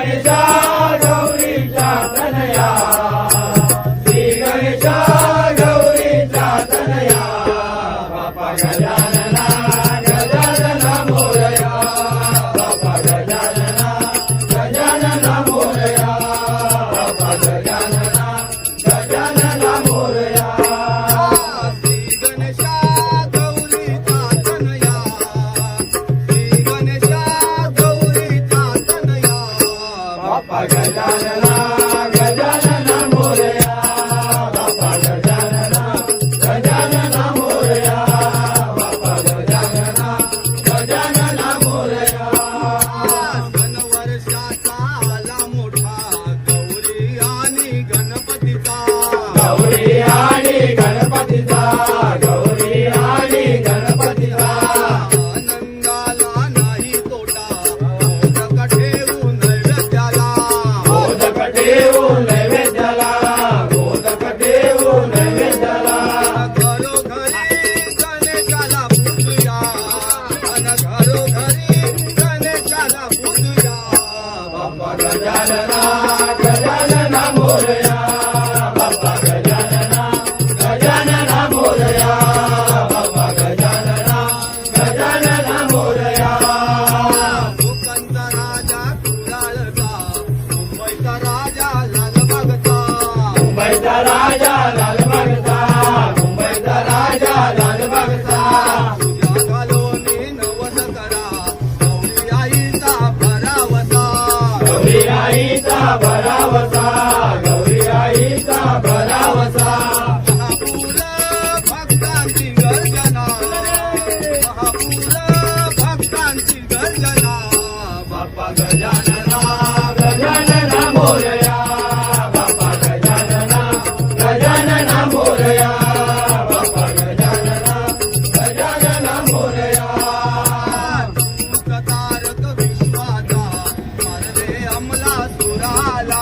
गणेशा गौरीचा तनया, श्री गणेशा गौरीचा तनया, बाप्पा गजानना गजानना मोरया, बाप्पा गजानना गजानना मोरया, बाप्पा गजानना गजानना मोरया. श्री गणेशा गौरीचा तनया, श्री गणेशा गौरीचा तनया, बाप्पा गजानना गजानना मोरया, बाप्पा गजानना गजानना मोरया, बाप्पा गजानना गजानना मोरया. वर्षाचा आला मोठा गौरी आणि गणपतीचा, गौरी आणि गणपतीचा, गौरी आणि गणपतीचा, आनंदाला नाही तोटा, मोदक ठेवून नैवेद्याला, मोदक ठेवून नैवेद्याला, मोदक ठेवून नैवेद्याला, घरोघरी गणेशाला पूजूया, अन घरोघरी गणेशाला पूजूया. बाप्पा गजानना गजानना मोरया, बाप्पा गजानना गजानना मोरया, बाप्पा गजानना गजानना मोरया. कोकणचा राजा कुडाळचा, मुंबईचा राजा लालबागचा, मुंबईचा राजा लालबागचा, मुंबईचा राजा लालबागचा, तुझ्या घालोनी नवस करा, गौरी आईचा भरावसा. गौरी आईचा भरावसा, गौरी आईचा भरावसा. महापूर भक्तांची गर्जना, महापूर भक्तांची गर्जना, बाप्पा गजानना गजानना मोरया, बाप्पा गजानना गजानना मोरया, बाप्पा गजानना गजानना मोरया. तारक विश्वाचा, मारले अंमला सुराला,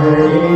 हरी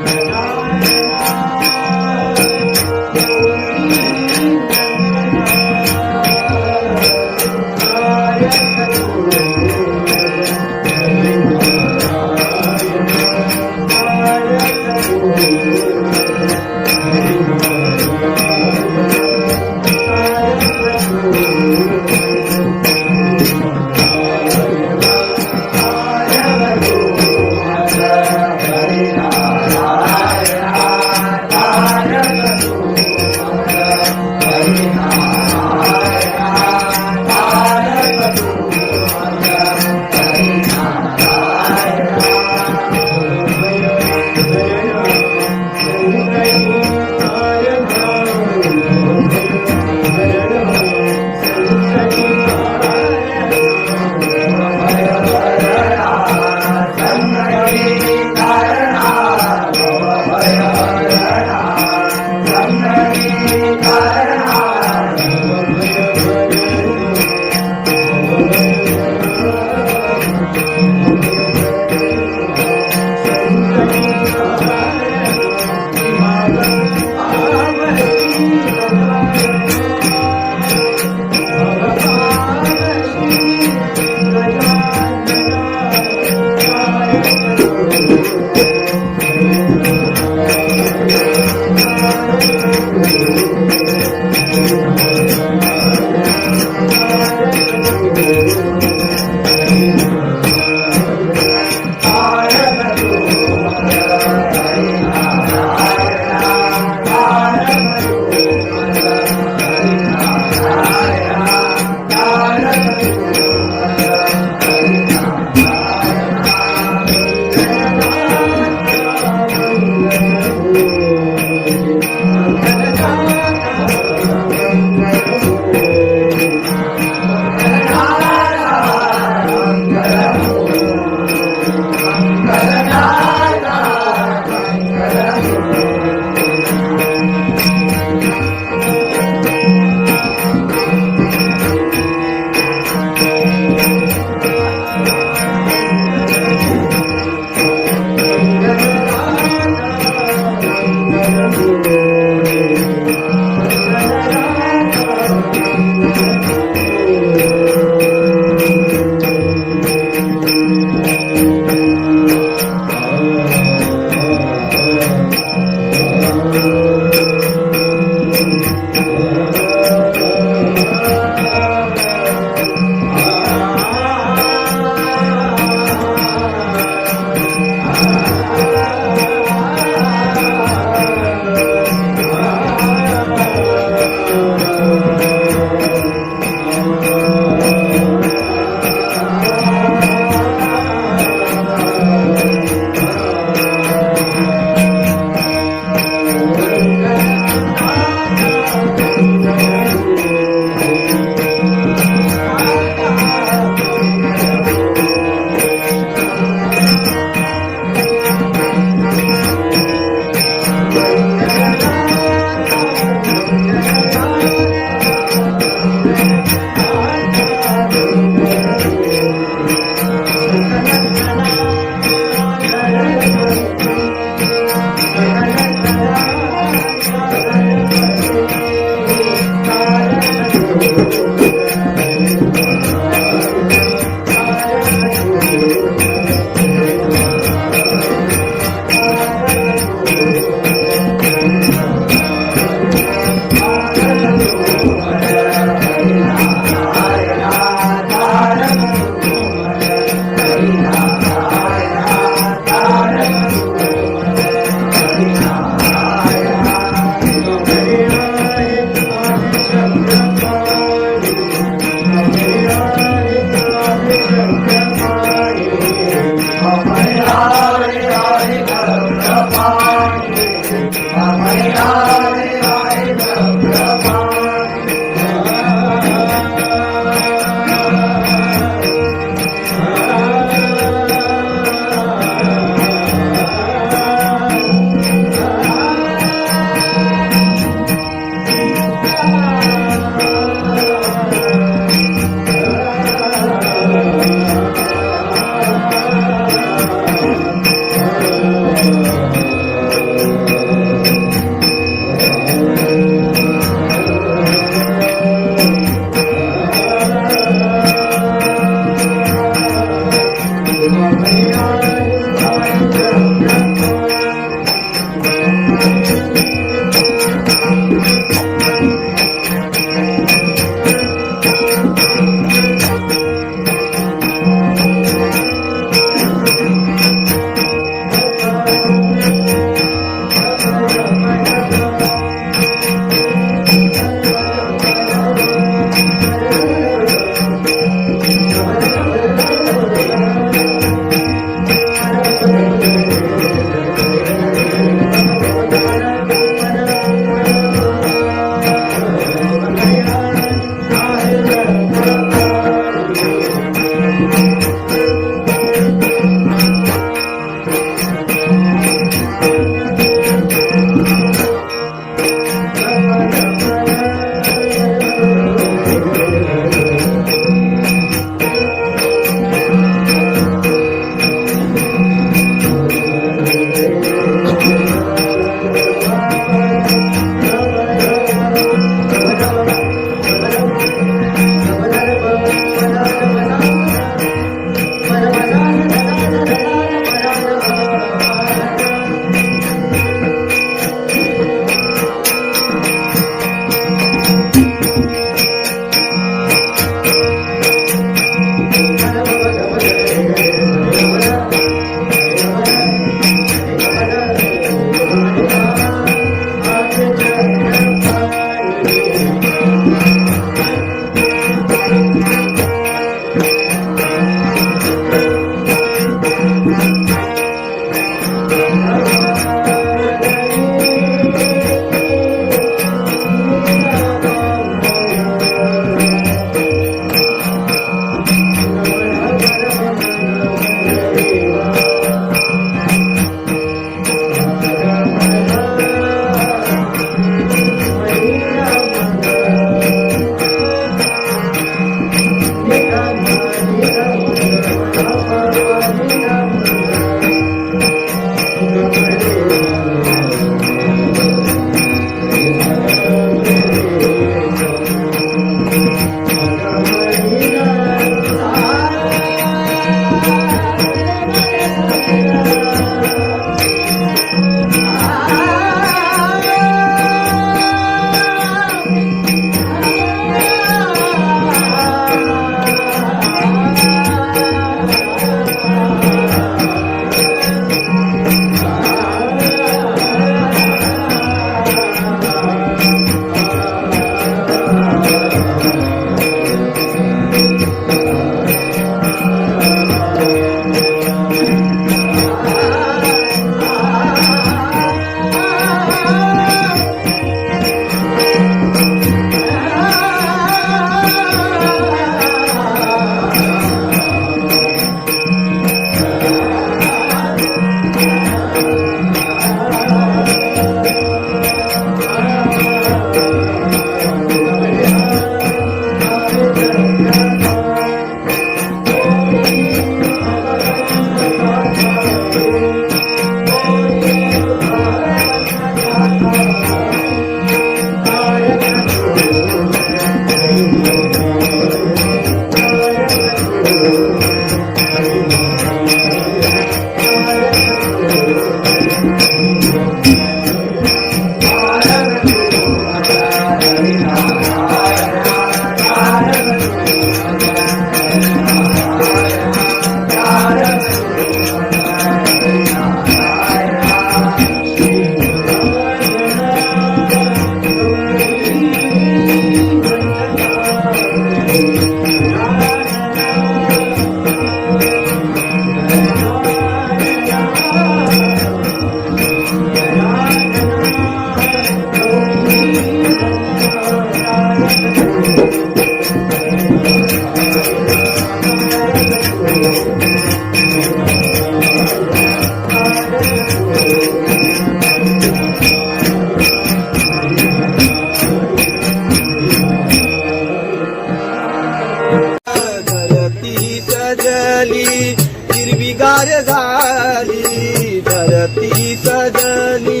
सजली हिरवीगार झाली धरती सजली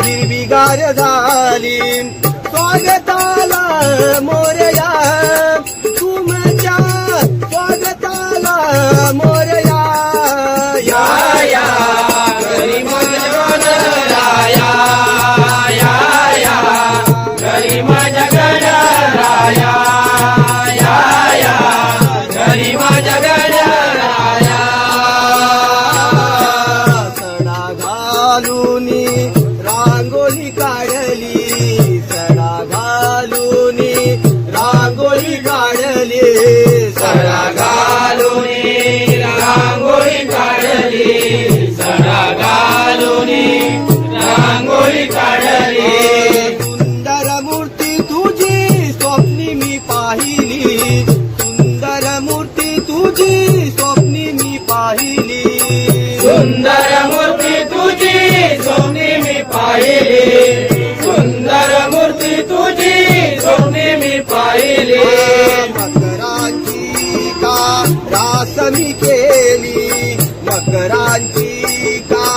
हिरवीगार झाली स्वागताला मोरया तुमच्या स्वागताला मोरया या या घरी माझ्या गणराया या या घरी माझ्या गणराया या या घरी माझ्या गणराया सडा घालूनी रांगोळी काढली सडा घालूनी रांगोळी काढली सडा घालूनी रांगोळी काढली सडा घालूनी रांगोळी काढली सुंदर मूर्ती तुझी स्वप्नी मी पाहिली सुंदर मूर्ती तुझी स्वप्नी मी पाहिली सुंदर मूर्ती तुझी सोनी मी पाहिली सुंदर मूर्ती तुझी सोनी मी पाहिली मकरांची का रास मी केली मकरांची का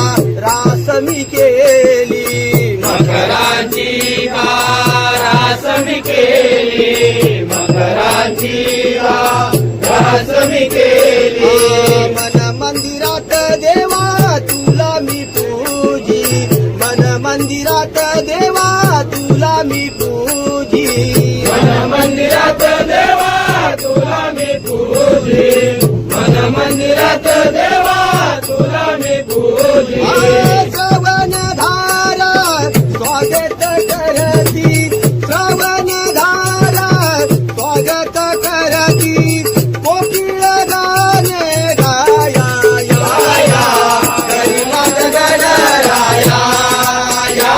रास मी केली मकरांची रास मी केली मकरांची रास मी केली मन मंदिरात देवा तुला मी पूजी मन मंदिरात देवा तुला मी पूजी मन मंदिरात देवा तुला मी पूजी मन मंदिरात देवा तुला मी पूजी श्रवण धारा स्वागत करती श्रवण धारा स्वागत करती कोकिळ गाणे गाया या घरी माझ्या गणराया या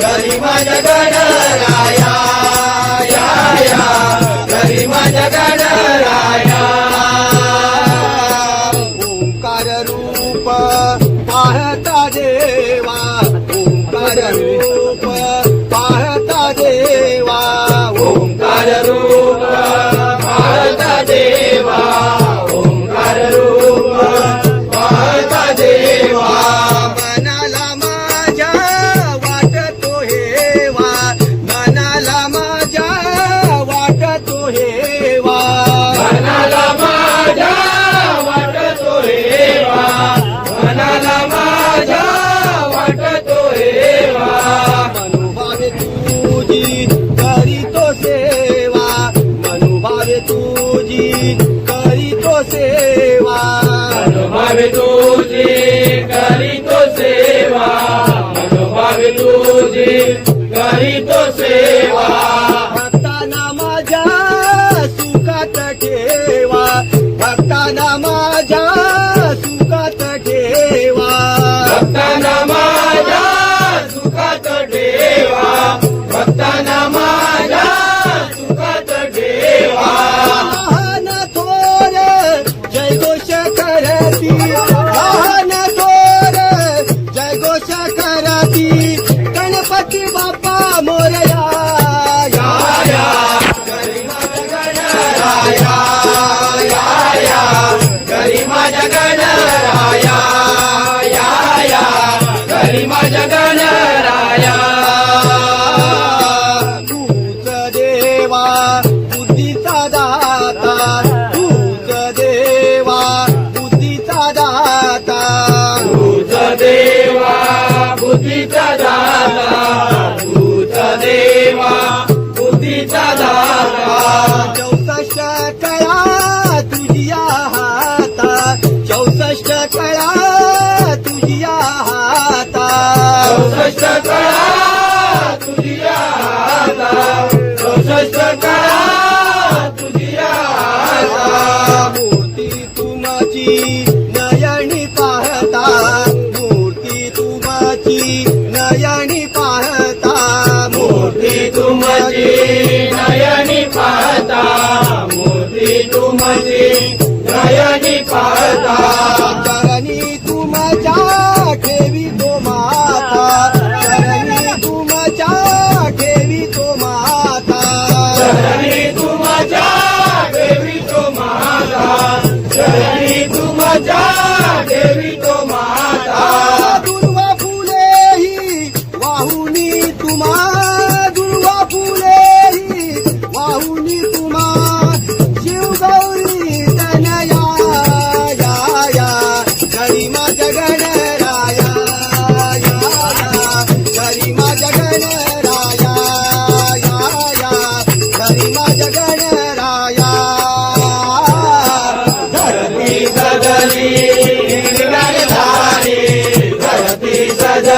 घरी माझ्या गणराया या घरी माझ्या गणराया ओंकार रूप पाहता देवा ओंकार रूप पाहता देवा ओंकार रूप पाहता देवा ओंकार रूप पाहता देवा मनाला माझ्या वाटतो हेवा मनाला माझ्या वाटतो हेवा मनाला माझ्या वाटतो हेवा मनाला माझ्या वाटतो हेवा मनुभावे तुझी करीतो सेवा मनुभावे तुझी करीतो सेवा मनोभावे तुझी करीतो सेवा मनोभावे तुझी करीतो सेवा भक्तांना माझ्या सुखात ठेवा भक्तांना माझ्या सुखात ठेवा भक्तांना माझ्या सुखात ठेवा भक्तांना माझ्या सुखात ठेवा लहान थोर जय घोष करती लहान थोर जय घोष करती गणपती बाप्पा मोरया या घरी माझ्या गणराया या घरी माझ्या गणराया या घरी माझ्या गणराया तूच देवा बुद्धीचा दाता तूच देवा बुद्धीचा दाता तूच देवा बुद्धीचा दाता तूच देवा बुद्धीचा दाता 64 कळा तुझ्या हाता 64 कळा तुझ्या हाता 64 कळा तुझ्या हाता 64 कळा तुझ्या हाता मूर्ती तुमची नयनी पाहता मूर्ती तुमची नयनी पाहता मूर्ती तुमची नयनी पाहता मूर्ती तुमची नयनी पाहता चरणी तुमच्या ठेवी तो माता चरणी तुमच्या ठेवी तो माता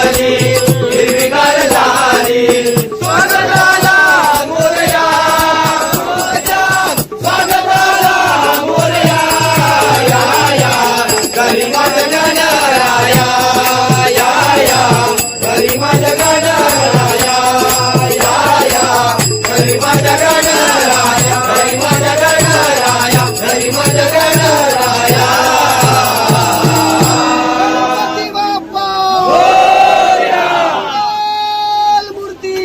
झाली हिरवीगार झाली स्वागताला मोरया स्वागताला मोरया या या गरीबात गणराया या गरीबात गणराया या गरीबात गणराया गरीबात गणराया गरीबात गणराया गणपती बाप्पा मंगल मूर्ती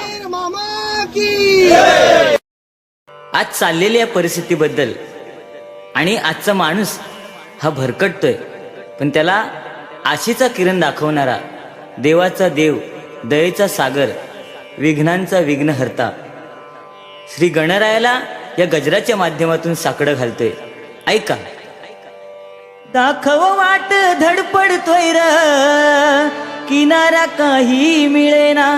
वीर मामा की आज चाललेल्या परिस्थितीबद्दल आणि आजचा माणूस हा भरकटतोय, पण त्याला आशेचा किरण दाखवणारा देवाचा देव, दयेचा सागर, विघ्नांचा विघ्नहर्ता श्री गणरायाला या गजराच्या माध्यमातून साकडं घालतोय. ऐका. दाखव वाट धडपडतोय र किनारा काही मिळेना,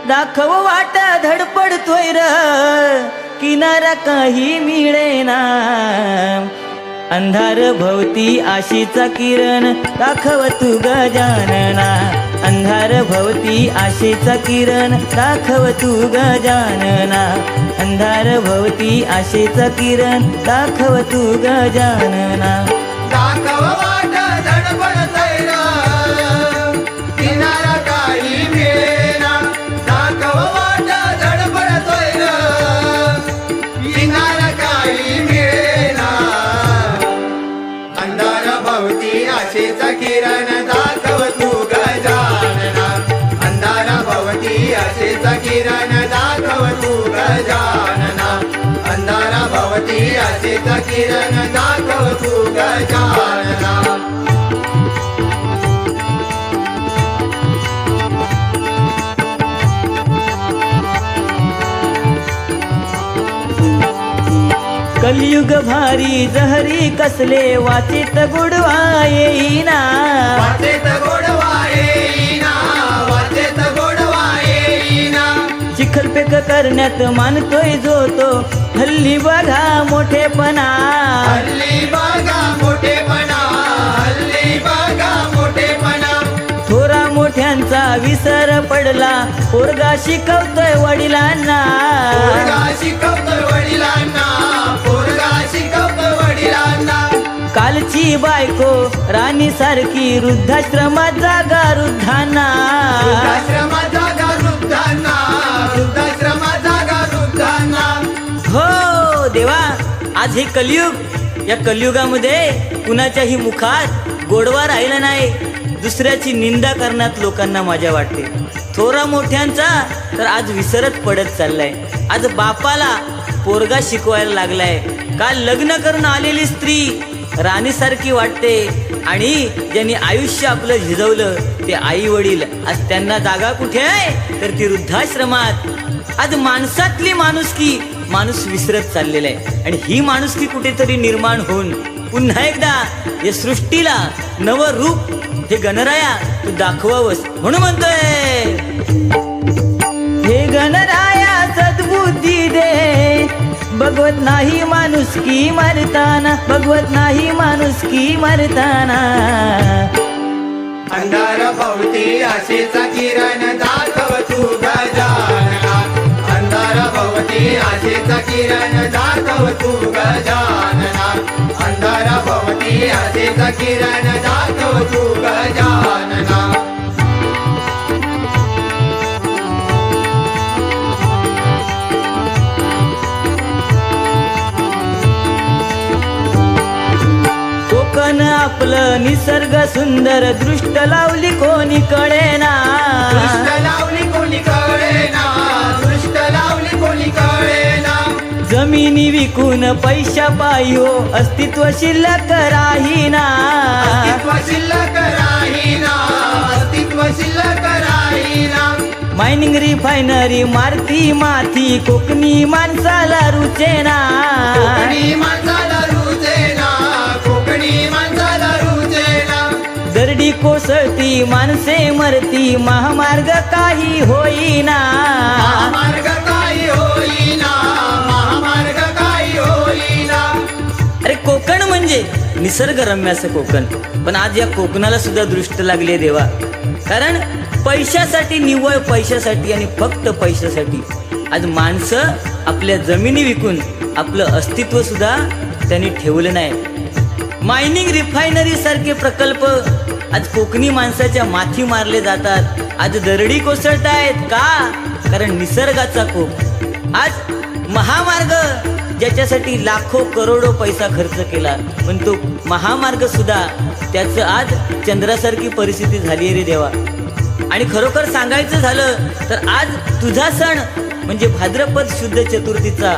दाखव वाट धडपडतोय र किनारा काही मिळेना, अंधार भोवती आशेचा किरण दाखव तू गजानना, अंधार भोवती आशेचा किरण दाखव तू गजानना, अंधार भोवती आशेचा किरण दाखव तू गजानना. दाखव वाट धडपडतय र किनारा काही मिळेना, दाखव वाट धडपडतय र किनारा काही मिळेना, अंधार भवती आशेचा किरण दाखव तू गजानना, अंधार भवती आशेचा किरण दाखव तू गजानना, अंधार भवती आशेचा किरण दाखव तू गजानना. कलियुग भारी जहरी कसले वाचित गुडवा येईना, वाचेत गोडवा येईना, वाचेत गोडवा येईना, चिखलपेक करण्यात मानतोय जो तो हल्ली बघा मोठेपणा, हल्ली बघा मोठेपणा, हल्ली बघा मोठेपणा, थोरा मोठ्यांचा विसर पडला पोरगा शिकवतोय वडिलांना, पोरगा शिकवतोय वडिलांना, पोरगा शिकवतोय वडिलांना, कालची बायको राणी सारखी वृद्धाश्रमात जागा वृद्धांना, वृद्धाश्रमात जागा वृद्धांना, वृद्धाश्रमात जागा वृद्धांना. हो देवा, आज हे कलियुग, या कलियुगामध्ये कुणाच्याही मुखात गोडवा राहिला नाही, दुसऱ्याची निंदा करण्यात लोकांना मजा वाटते. थोरा मोठ्यांचा तर आज विसरत पडत चाललाय. आज बापाला पोरगा शिकवायला लागलाय. काल लग्न करून आलेली स्त्री राणीसारखी वाटते आणि ज्यांनी आयुष्य आपलं झिजवलं ते आई वडील आज त्यांना जागा कुठे आहे तर ती वृद्धाश्रमात. आज माणसातली माणुसकी माणूस विसरत चाललेला आहे आणि ही माणुसकी कुठेतरी निर्माण होऊन पुन्हा एकदा या सृष्टीला नवं रूप हे गणराया तू दाखवावस म्हणून म्हणतोय. हे गणराया सद्बुद्धी दे, बघवत नाही माणुसकी मरताना, बघवत नाही माणुसकी मरताना. अंधार भवती आशेचा किरण दाखव तू गजानना, अंधार भवती आशेचा किरण दाखव तू गजानना, अंधार भवती आशेचा किरण दाखव तू गजानना. कोकण आपलं निसर्ग सुंदर, दृष्ट लावली कोणी कळेना, दृष्ट लावली कोणी कळेना, दृष्ट लावली कोणी कळेना, जमिनी विकून पैशा पायी हो अस्तित्व शिल्लक राहीना, अस्तित्व शिल्लक राहीना, अस्तित्व शिल्लक राहीना. मायनिंग रिफायनरी मारती माथी कोकणी माणसाला रुचेना, कोकणी माणसाला रुचेना, कोकणी माणसाला रुचेना. दरडी कोसळती माणसे मरती महामार्ग काही होईना, महामार्ग काही होईना, महामार्ग काही होईना. अरे कोकण म्हणजे निसर्गरम्य असं कोकण. पण आज या कोकणाला सुद्धा दृष्ट लागली आहे देवा. कारण पैशासाठी, निव्वळ पैशासाठी आणि फक्त पैशासाठी आज माणसं आपल्या जमिनी विकून आपलं अस्तित्व सुद्धा त्यांनी ठेवलं नाही. मायनिंग रिफायनरी सारखे प्रकल्प आज कोकणी माणसाच्या माथी मारले जातात. आज दरडी कोसळतायत का? कारण निसर्गाचा कोप. आज महामार्ग ज्याच्यासाठी लाखो करोडो पैसा खर्च केला, पण तो महामार्ग सुद्धा त्याचं आज चंद्रासारखी परिस्थिती झाली आहे रे देवा. आणि खरोखर सांगायचं झालं तर आज तुझा सण म्हणजे भाद्रपद शुद्ध चतुर्थीचा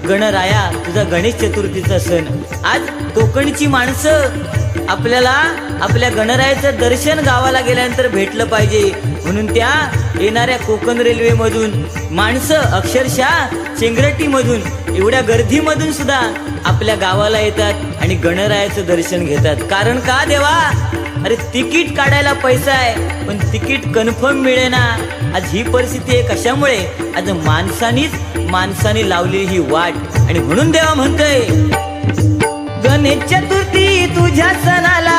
गणराया, तुझा गणेश चतुर्थीचा सण. आज कोकणची माणसं आपल्याला आपल्या गणरायाचं दर्शन गावाला गेल्यानंतर भेटलं पाहिजे, म्हणून त्या येणाऱ्या कोकण रेल्वेमधून माणसं अक्षरशः चेंगरटीमधून एवढ्या गर्दीमधून सुद्धा आपल्या गावाला येतात आणि गणरायाचं दर्शन घेतात. कारण का देवा? अरे तिकीट काढायला पैसा आहे पण तिकीट कन्फर्म मिळेना. आज ही परिस्थिती आहे कशामुळे? आज माणसाने लावली ही वाट. आणि म्हणून देवा म्हणतोय गणेश चतुर्थी तुझ्या सणाला,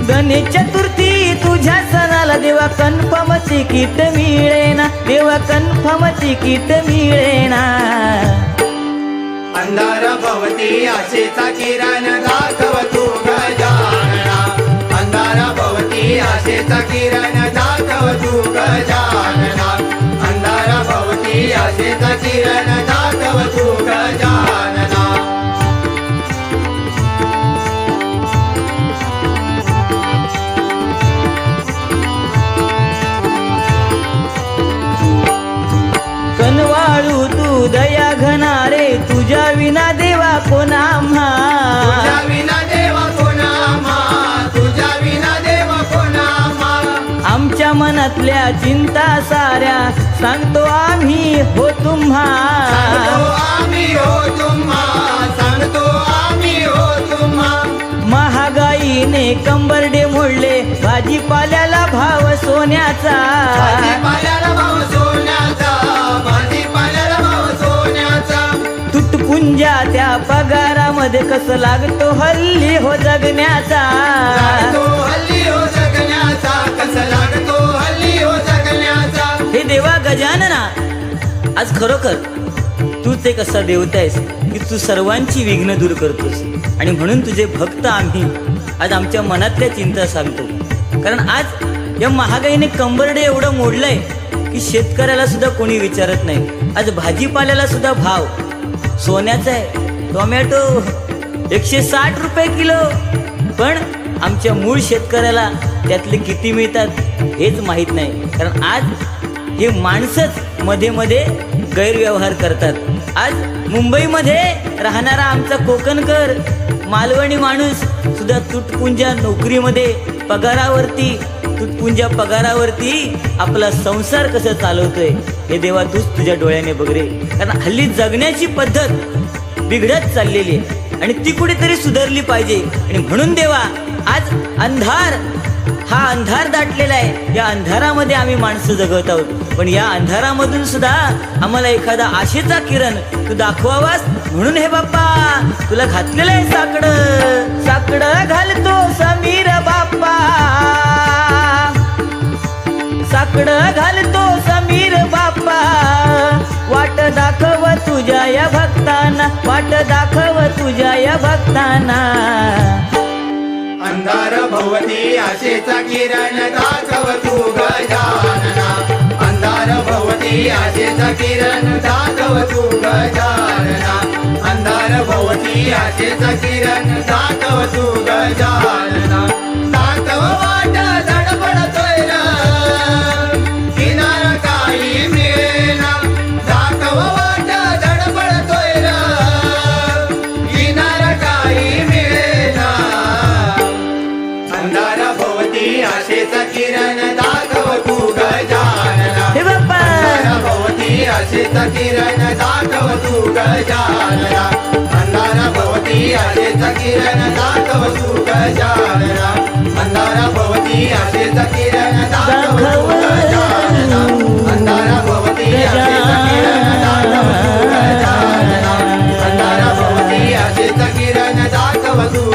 गणेश चतुर्थी तुझ्या सणाला देवा कन्फर्म तिकीट मिळेना, देवा कन्फर्म तिकीट मिळेना. अंधार भवती आशेचा किरण दाखव तू गजानना. अंधार भवती आशेचा किरण दाखव तू गजानना. अंधार भवती आशेचा किरण दाखव तू गजानना. कनवाळू तू दया घनारे, तुझ्या विना देवा कोण आम्हा. तुझ्या विना देवा कोण आम्हा, तुझ्या विना देवा कोण आम्हा. आमच्या मनातल्या चिंता साऱ्या सांगतो आम्ही हो तुम्हा. सांगतो आम्ही हो तुम्हा, सांगतो आम्ही हो तुम्हा. महागाईने कंबरडे मोडले, भाजीपाल्याला भाव सोन्याचा. भाजीपाल्याला भाव सोन्याचा, भाजीपाल्याला भाव सोन्याचा. तुटपुंजा त्या पगारामध्ये कसं लागतो हल्ली हो जगण्याचा. लागतो हल्ली हो जगण्याचा, कसं लागतो हल्ली हो जगण्याचा. हे देवा गजानना, आज खरोखर तूच एक असा देवता आहेस की तू सर्वांची विघ्न दूर करतोस. आणि म्हणून तुझे भक्त आम्ही आज आमच्या मनातल्या चिंता सांगतो. कारण आज या महागाईने कंबरडे एवढं मोडलंय की शेतकऱ्याला सुद्धा कोणी विचारत नाही. आज भाजीपाल्याला सुद्धा भाव सोन्याचा आहे. टोमॅटो 160 रुपये किलो, पण आमच्या मूळ शेतकऱ्याला त्यातले किती मिळतात हेच माहीत नाही. कारण आज हे माणसंच मध्ये मध्ये गैरव्यवहार करतात. आज मुंबईमध्ये राहणारा आमचा कोकणकर मालवणी माणूस सुद्धा तुटपुंजा नोकरीमध्ये तुटपुंजा पगारावरती आपला संसार कसं चालवतोय हे देवा तूच तुझ्या डोळ्याने बघ रे. कारण हल्ली जगण्याची पद्धत बिघडत चाललेली आहे आणि ती कुठेतरी सुधारली पाहिजे. आणि म्हणून देवा आज हा अंधार दाटलेला आहे. या अंधारामध्ये आम्ही माणसं जगत आहोत, पण या अंधारामधून सुद्धा आम्हाला एखादा आशेचा किरण तू दाखवावास म्हणून हे बाप्पा तुला घातलेलं आहे साकडं घालतो समीर बाप्पा. साकडं घालतो समीर बाप्पा, वाट दाखव तुझ्या या भक्तांना, वाट दाखव तुझ्या या भक्तांना. अंधार भवती आशेचा किरण दाखव तू गजानना. अंधार भवती आशेचा किरण दाखव तू गजानना. अंधार भवती आशेचा किरण दाखव तू गजानना. दाखव वाट धडपडतोय र, किनार काही मिळेना. दाखव वाट धडपडतोय र, किनार काही मिळेना. अंधार भवती आशेचा किरण दाखव तू गजानना. हे बाप्पा अंधार भवती आशेचा किरण दाखव तू गजानना. अंधार भवती आशेचा किरण दाखव तू गजानना. अंधार भवती आशेचा किरण दाखव तू गजानना. अंधार भवती आशेचा किरण दाखव तू गजानना. अंधार भवती आशेचा किरण दाखव तू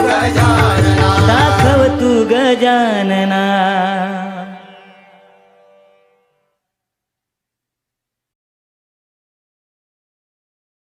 गजानना